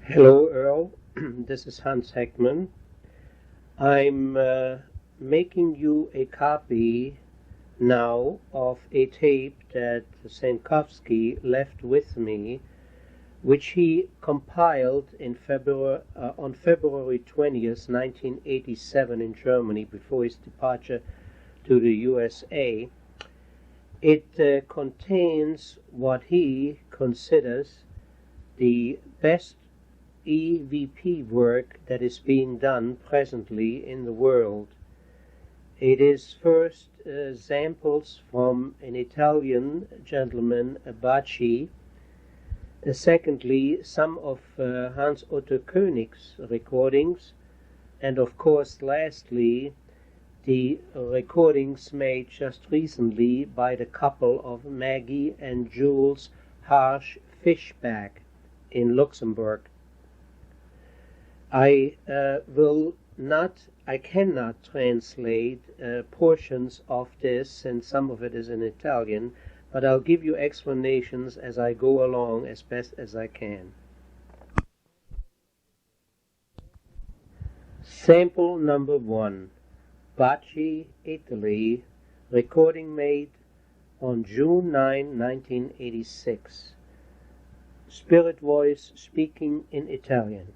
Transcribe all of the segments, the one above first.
Hello, Earl. This is Hans Heckmann. I'm making you a copy now of a tape that Senkowski left with me, which he compiled in on February 20th, 1987 in Germany before his departure to the USA. It contains what he considers the best EVP work that is being done presently in the world. It is first samples from an Italian gentleman, Bacci. Secondly, some of Hans Otto Konig's recordings, and of course, lastly, the recordings made just recently by the couple of Maggy and Jules Harsch Fischbach in Luxembourg. I cannot translate portions of this, since some of it is in Italian, but I'll give you explanations as I go along as best as I can. Sample number 1, Bacci, Italy, recording made on June 9, 1986. Spirit voice speaking in Italian.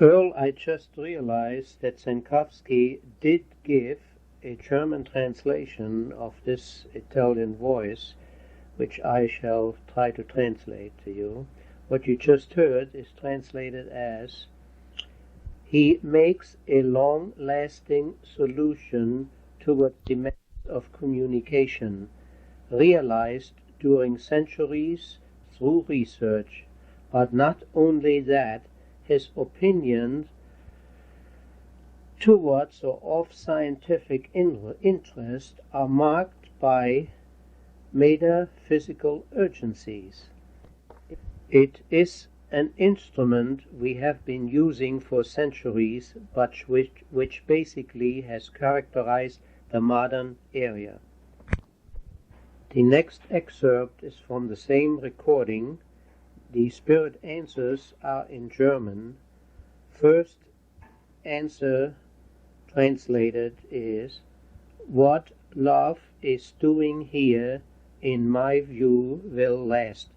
Earl, I just realized that Senkowski did give a German translation of this Italian voice, which I shall try to translate to you. What you just heard is translated as, he makes a long-lasting solution toward demands of communication, realized during centuries through research, but not only that, his opinions towards or of scientific interest are marked by metaphysical urgencies. It is an instrument we have been using for centuries, but which basically has characterized the modern era. The next excerpt is from the same recording. The spirit answers are in German. First answer translated is, what love is doing here, in my view, will last.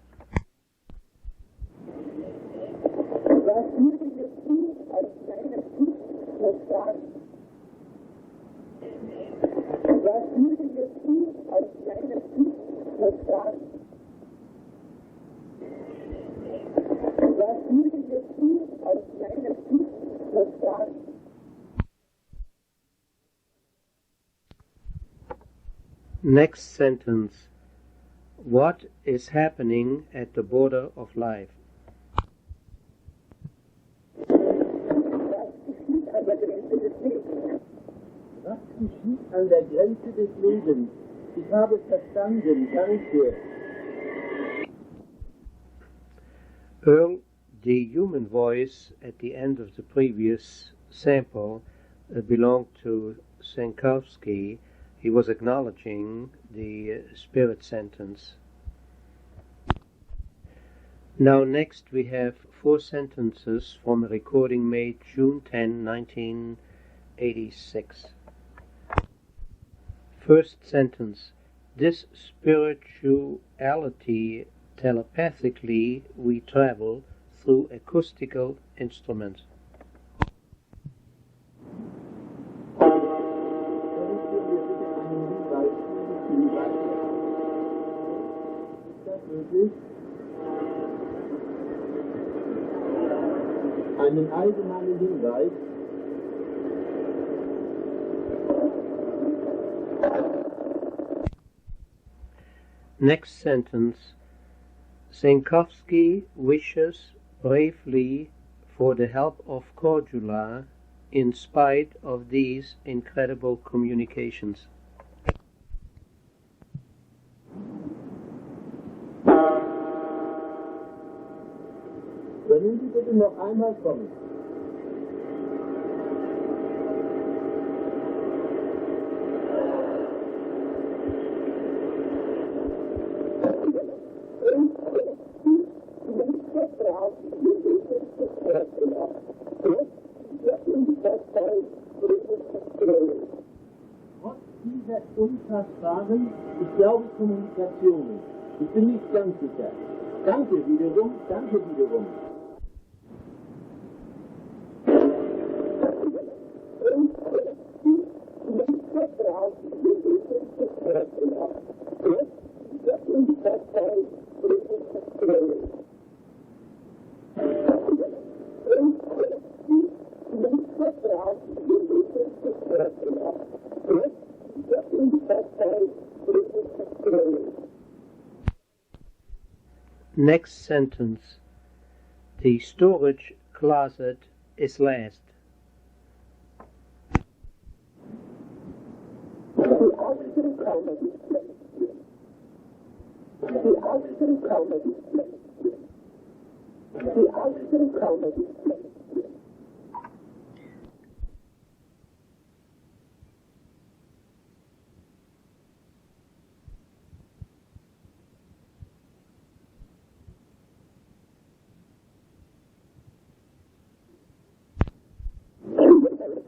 Next sentence. What is happening at the border of life? Was geschieht an der Grenze des Lebens? Ich habe verstanden, danke. Earl, the human voice at the end of the previous sample belonged to Senkowski. He was acknowledging the spirit sentence. Now next we have 4 sentences from a recording made June 10, 1986. First sentence. This spirituality, telepathically we travel through acoustical instruments. Einen allgemeinen Hinweis. Next sentence. Senkowski wishes bravely for the help of Cordula in spite of these incredible communications. Können Sie bitte noch einmal kommen? Trotz dieser unfassbaren, ich glaube, Kommunikationen, ich bin nicht ganz sicher. Danke wiederum, danke wiederum. Next sentence. The storage closet is last.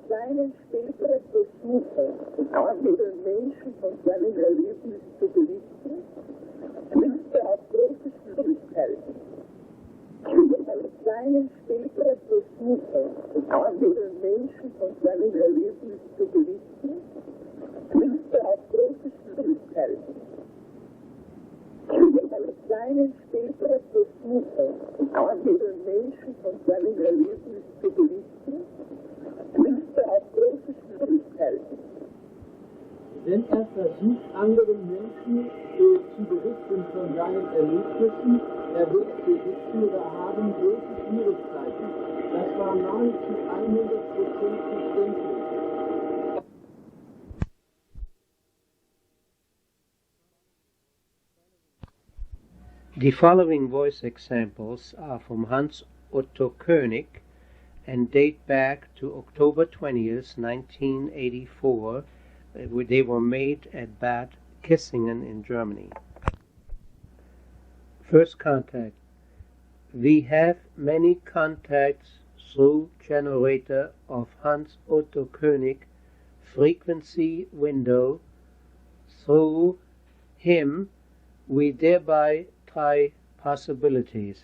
Kleinen spätere Versuche, anderen Menschen von seinem Erlebnis zu berichten, knüpfte auf große Schwierigkeiten. Kleinen spätere Versuche, anderen Menschen von seinem Erlebnis zu berichten, knüpfte auf große Schwierigkeiten. Kleinen spätere Versuche, anderen Menschen von seinem Erlebnis zu berichten, knüpfte auf große Schwierigkeiten. Wenn er versucht, anderen Menschen zu berichten von seinen Erlebnissen, er wird berichten oder haben große Schwierigkeiten. Das war nahezu 100% verständlich. The following voice examples are from Hans Otto Konig and date back to October 20th, 1984. They were made at Bad Kissingen in Germany. First contact. We have many contacts through generator of Hans Otto Konig frequency window. Through him, we thereby try possibilities.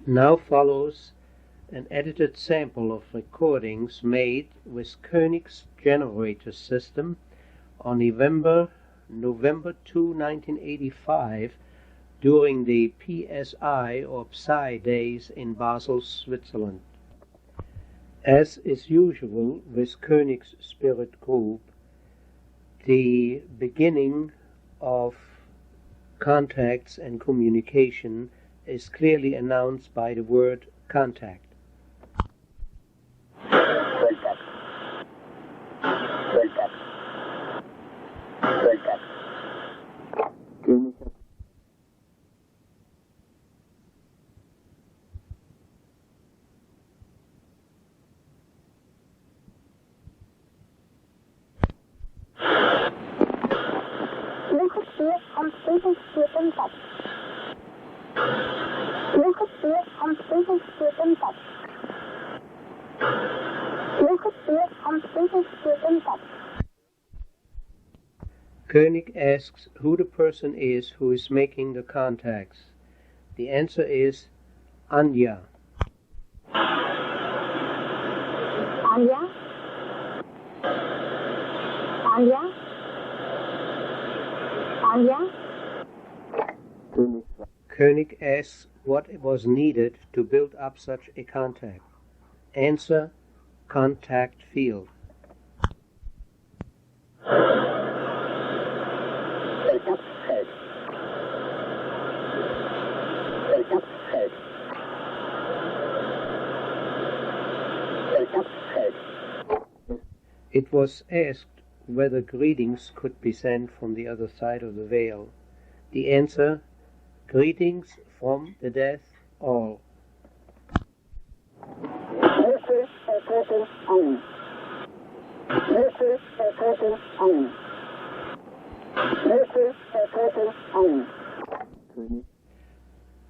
Now follows an edited sample of recordings made with Konig's generator system on November 2, 1985 during the PSI or Psi days in Basel, Switzerland. As is usual with Konig's spirit group, the beginning of contacts and communication is clearly announced by the word contact. dir am Friedensvierten Satz. Suche dir am Friedensvierten Satz. Suche dir am Friedensvierten Satz. Konig asks who the person is who is making the contacts. The answer is Anja. Anja? Anja? Anja? Konig asks what was needed to build up such a contact. Answer, contact field. It was asked whether greetings could be sent from the other side of the veil. The answer, greetings from the death all.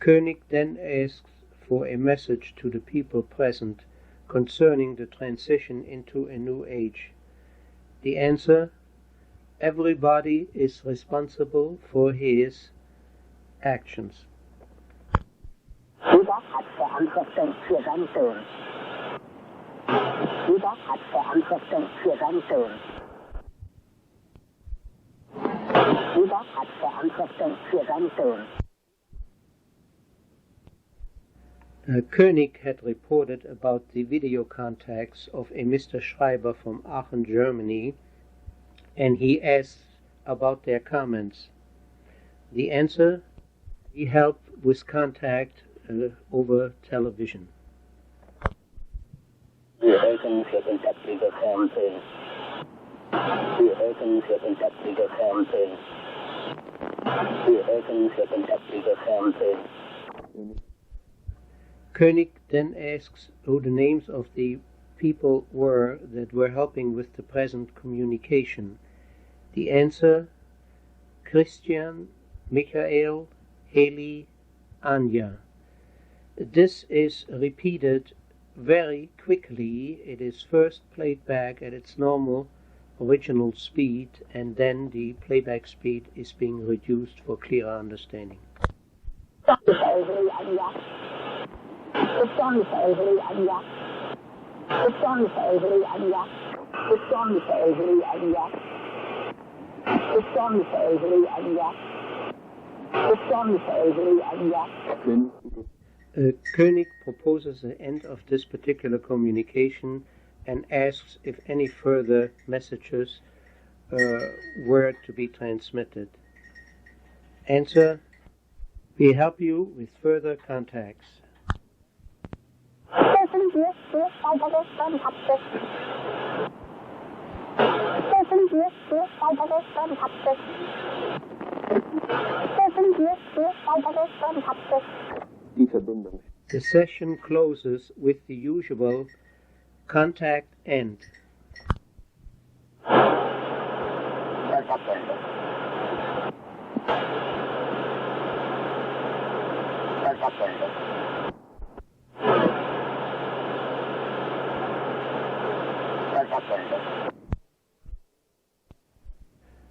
Konig then asks for a message to the people present concerning the transition into a new age. The answer, everybody is responsible for his actions. Jeder hat Verantwortung für seinen Sohn. Jeder hat Verantwortung für seinen Sohn. Jeder hat Verantwortung für seinen Sohn. Konig had reported about the video contacts of a Mr. Schreiber from Aachen, Germany, and he asked about their comments. The answer, he helped with contact over television. Wir öffnen für kontaktliche Fernsehen. Wir öffnen für kontaktliche Fernsehen. Wir öffnen für kontaktliche Fernsehen. Konig then asks who the names of the people were that were helping with the present communication. The answer, Christian, Michael, Heli, Anja. This is repeated very quickly. It is first played back at its normal original speed, and then the playback speed is being reduced for clearer understanding. Konig proposes the end of this particular communication and asks if any further messages were to be transmitted. Answer, we help you with further contacts. The session closes with the usual contact end.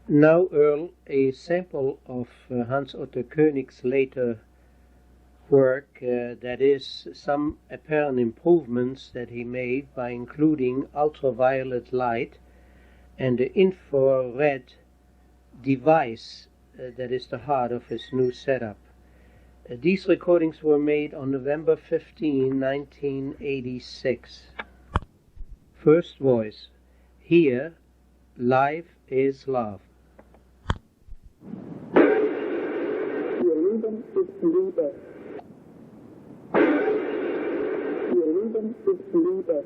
Now, Earl, a sample of Hans Otto Konig's later work, that is, some apparent improvements that he made by including ultraviolet light and the infrared device that is the heart of his new setup. These recordings were made on November 15, 1986. First voice, here, life is love. Ihr Leben ist Liebe. Ihr Leben ist Liebe.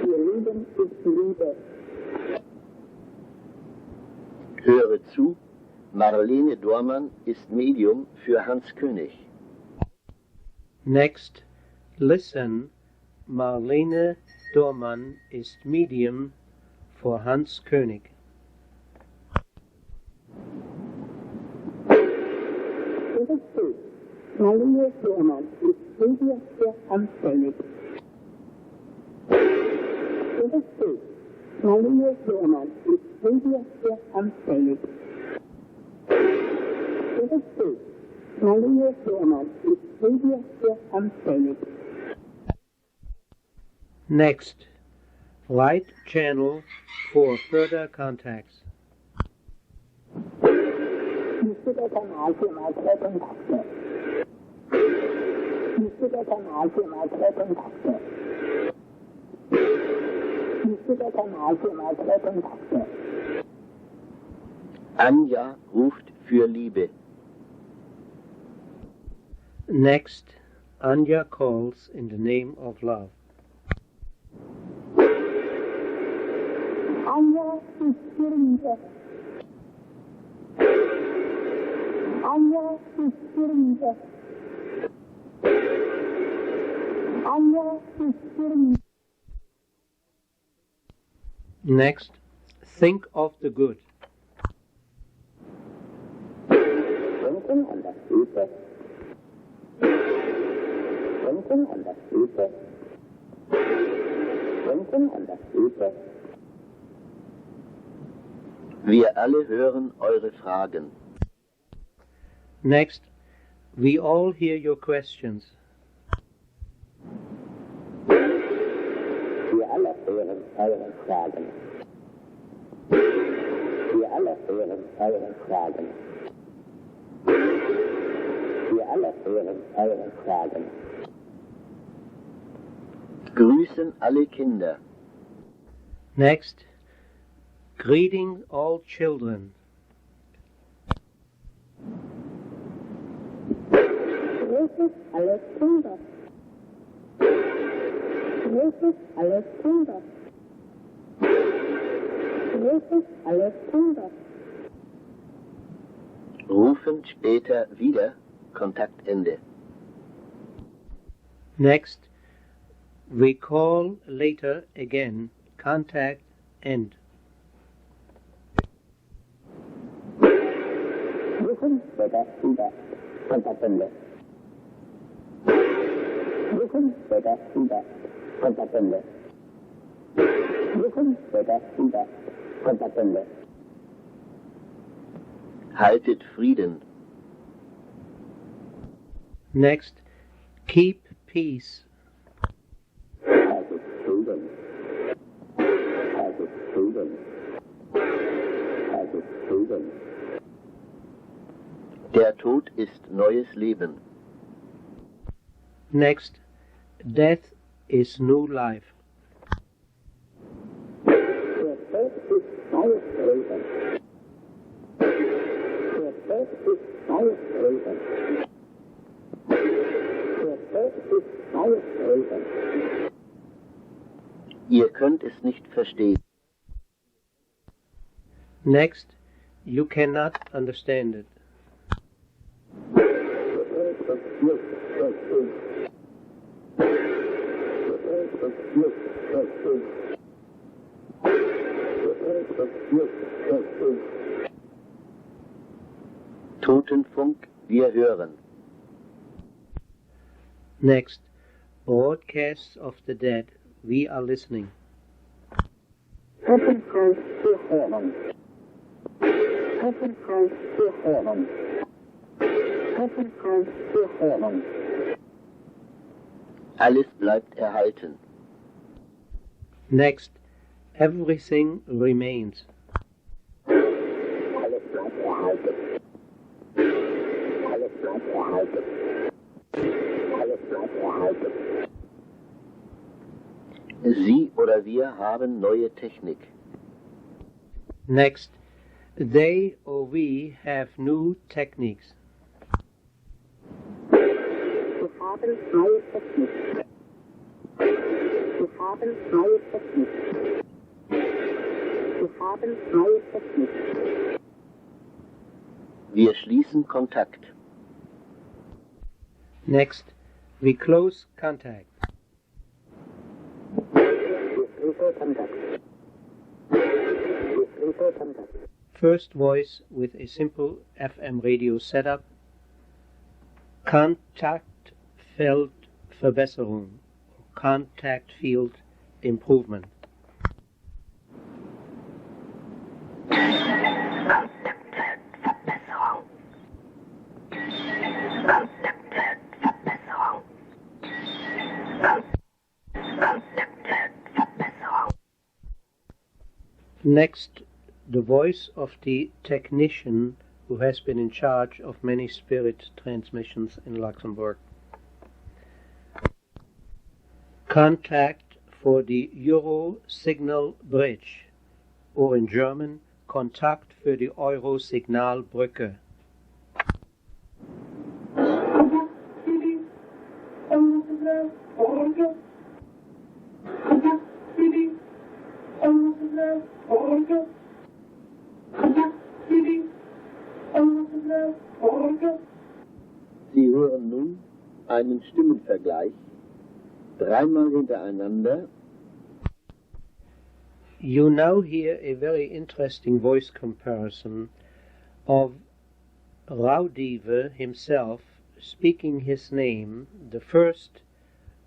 Ihr Leben ist Liebe. Höre zu, Marlene Dormann ist Medium für Hans König. Next, listen, Marlene Dormann ist Medium for Hans Konig. ist Maria Fuhrmann ist Media sehr anfällig. Maria Fuhrmann ist Media sehr anfällig. Maria Fuhrmann ist Media sehr anfällig. Next, right channel for further contacts. Wichtiger Kanal für weitere Kontakte. Wichtiger Kanal für weitere Kontakte. Wichtiger Kanal für weitere Kontakte. Anja ruft für Liebe. Next, Anja calls in the name of love. Anja ist für Liebe. Anja ist für Liebe. Anja ist für Liebe. Next, think of the good. Denken an das Gute. Denken an das Gute. Denken an das Gute. Wir alle hören eure Fragen. Next, we all hear your questions. Wir alle hören eure Fragen. Wir alle hören eure Fragen. Wir alle hören eure Fragen. Grüßen alle Kinder. Next, greeting all children. Grüße alle Kinder. Grüße alle Kinder. Grüße alle Kinder. Rufen später wieder. Kontaktende. Next, we call later again. Contact end. Rufen später wieder. Kontaktende. Rufen später wieder. Kontaktende. Rufen später wieder. Kontaktende. Haltet Frieden. Next, keep peace. Haltet Frieden. Haltet Frieden. Haltet Frieden. Der Tod ist neues Leben. Next, death is new life. Der Tod ist neues Leben. Der Tod ist neues Leben. Der Tod ist neues Leben. Ihr könnt es nicht verstehen. Next, you cannot understand it. Totenfunk, wir hören. Next, broadcasts of the dead. We are listening. Totenfunk, wir hören. Totenfunk, wir hören. Totenfunk, wir hören. Alles bleibt erhalten. Next, everything remains. Alles bleibt erhalten. Alles bleibt erhalten. Alles bleibt erhalten. Sie oder wir haben neue Technik. Next, they or we have new techniques. Wir haben neue Technik. Wir haben neue Technik. Wir haben neue Technik. Wir schließen Kontakt. Next, we close contact. First voice with a simple FM radio setup. Kontaktfeldverbesserung, Contact Field Improvement. Next, the voice of the technician who has been in charge of many spirit transmissions in Luxembourg. Contact for the Euro Signal Bridge, or in German, Kontakt für die Euro-Signalbrücke. Sie hören nun einen Stimmenvergleich, dreimal hintereinander. You now hear a very interesting voice comparison of Raudive himself speaking his name, the first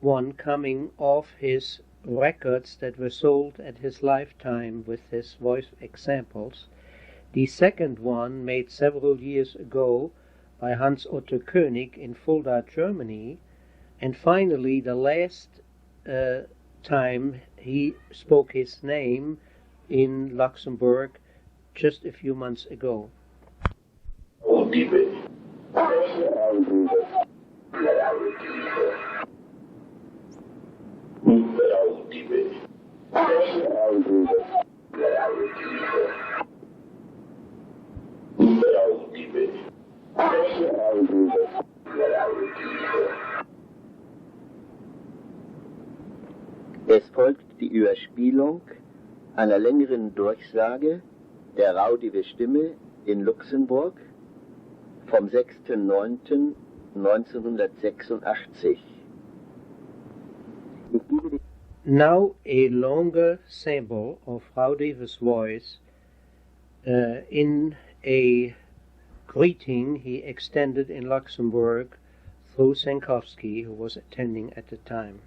one coming off his records that were sold at his lifetime with his voice examples, the second one made several years ago by Otto Konig in Fulda, Germany, and finally the last time he spoke his name in Luxembourg just a few months ago. Es folgt die Überspielung einer längeren Durchsage der Raudive Stimme in Luxemburg vom 6.9.1986. Now a longer sample of Raudive's voice in a greeting he extended in Luxembourg through Senkowski, who was attending at the time.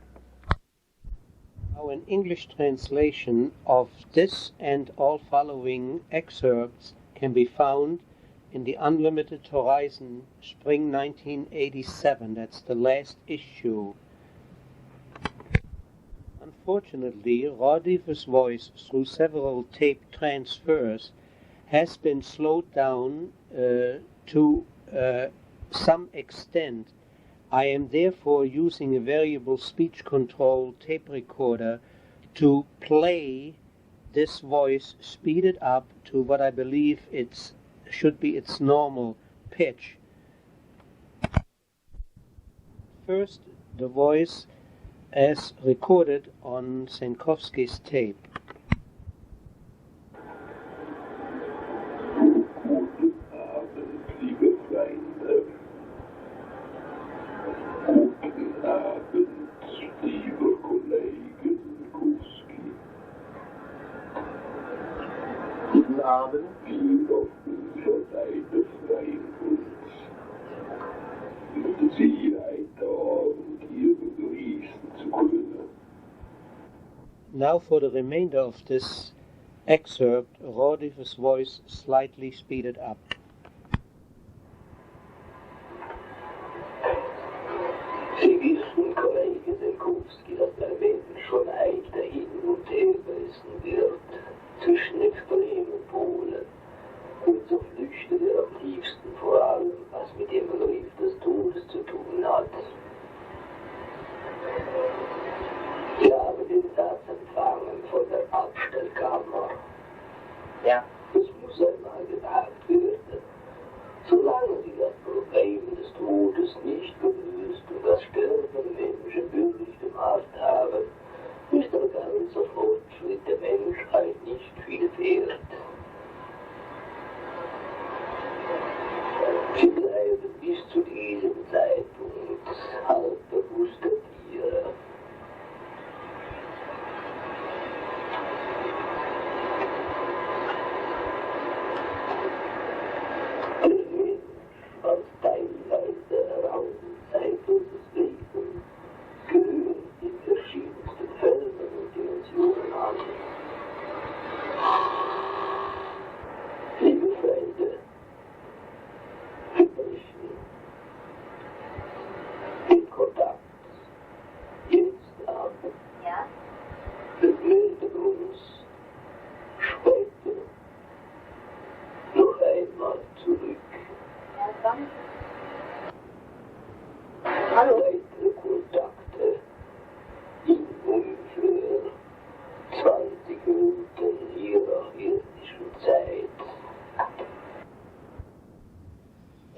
Now an English translation of this and all following excerpts can be found in the Unlimited Horizon Spring 1987. That's the last issue. Unfortunately, Raudive's voice, through several tape transfers, has been slowed down to some extent. I am therefore using a variable speech control tape recorder to play this voice speeded up to what I believe should be its normal pitch. First, the voice as recorded on Senkowski's tape. Guten Abend, liebe Seite freien uns, mit Sicherheit da und hier begrüßen zu können. Now for the remainder of this excerpt, Raudive's voice slightly speeded up. Sie wissen, Kollege Senkowski, dass der Mensch schon ein dahin und her gerissen wird zwischen extremen Polen und so flüchtet er am liebsten vor allem, was mit dem Begriff des Todes zu tun hat. Ich habe den Satz empfangen von der Abstellkammer. Ja, es muss einmal gesagt werden. Solange sie das Problem des Todes nicht gelöst und das Sterben Menschen würdig gemacht haben, ist der ganze Fortschritt der Menschheit nicht viel wert. Sie bleiben bis zu diesem Zeitpunkt halb bewusste Tiere. Der Mensch als teilweise Raum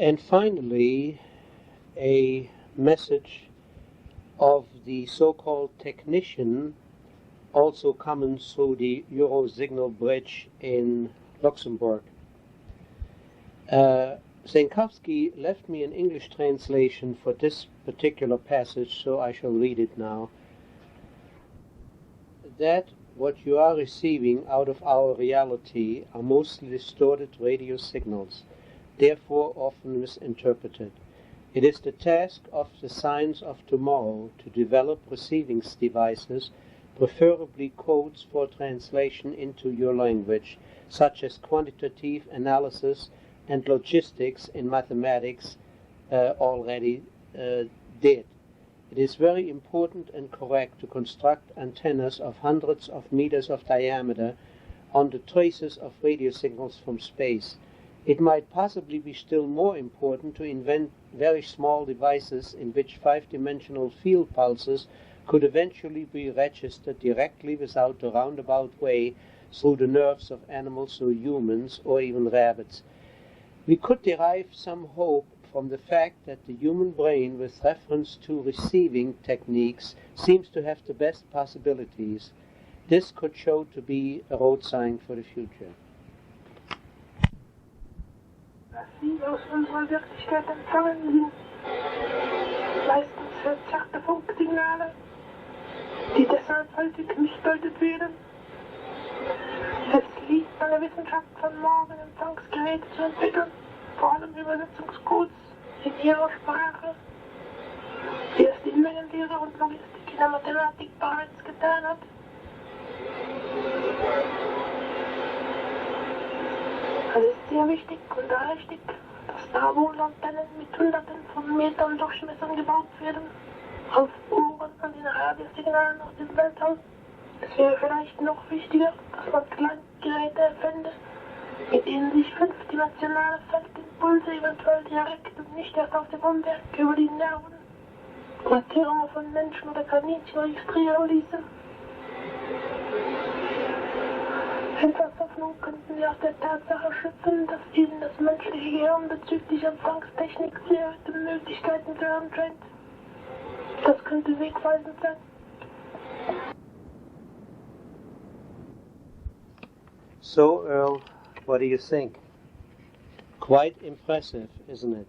And finally, a message of the so-called technician, also coming through the Euro signal bridge in Luxembourg. Senkowski left me an English translation for this particular passage, so I shall read it now. That what you are receiving out of our reality are mostly distorted radio signals, therefore often misinterpreted. It is the task of the science of tomorrow to develop receiving devices, preferably codes for translation into your language, such as quantitative analysis and logistics in mathematics already did. It is very important and correct to construct antennas of hundreds of meters of diameter on the traces of radio signals from space. It might possibly be still more important to invent very small devices in which 5-dimensional field pulses could eventually be registered directly without the roundabout way through the nerves of animals or humans or even rabbits. We could derive some hope from the fact that the human brain, with reference to receiving techniques, seems to have the best possibilities. This could show to be a road sign for the future. Was Sie aus unserer Wirklichkeit empfangen sind, meistens verzerrte Funksignale, die deshalb häufig missdeutet werden. Es liegt an der Wissenschaft von morgen, Empfangsgeräte zu entwickeln, vor allem Übersetzungscodes in ihrer Sprache, wie es die Mengenlehre und Logistik in der Mathematik bereits getan hat. Es ist sehr wichtig und richtig, dass Nahwohnantennen mit Hunderten von Metern Durchmessern gebaut werden, auf Uhren an den Radiosignalen aus dem Weltall. Es wäre vielleicht noch wichtiger, dass man Kleingeräte erfände, mit denen sich 5-dimensionale Feldimpulse eventuell direkt und nicht erst auf dem Umwelt über die Nerven und Türme von Menschen oder Kaninchen registrieren ließen. Etwas Hoffnung könnten wir aus der Tatsache schöpfen, dass eben das menschliche Gehirn bezüglich Empfangstechnik unerhörte Möglichkeiten zu haben scheint. Das könnte wegweisend sein. So, Earl, what do you think? Quite impressive, isn't it?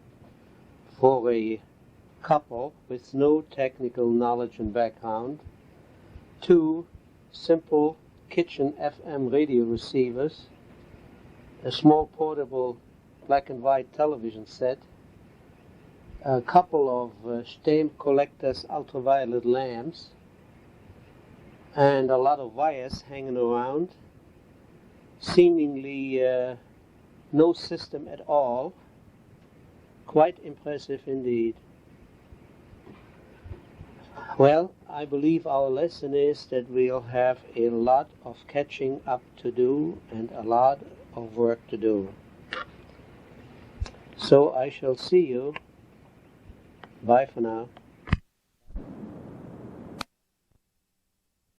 For a couple with no technical knowledge and background, 2 simple kitchen FM radio receivers, a small portable black and white television set, a couple of stamp collectors ultraviolet lamps, and a lot of wires hanging around, seemingly no system at all. Quite impressive indeed. Well, I believe our lesson is that we'll have a lot of catching up to do and a lot of work to do. So I shall see you. Bye for now.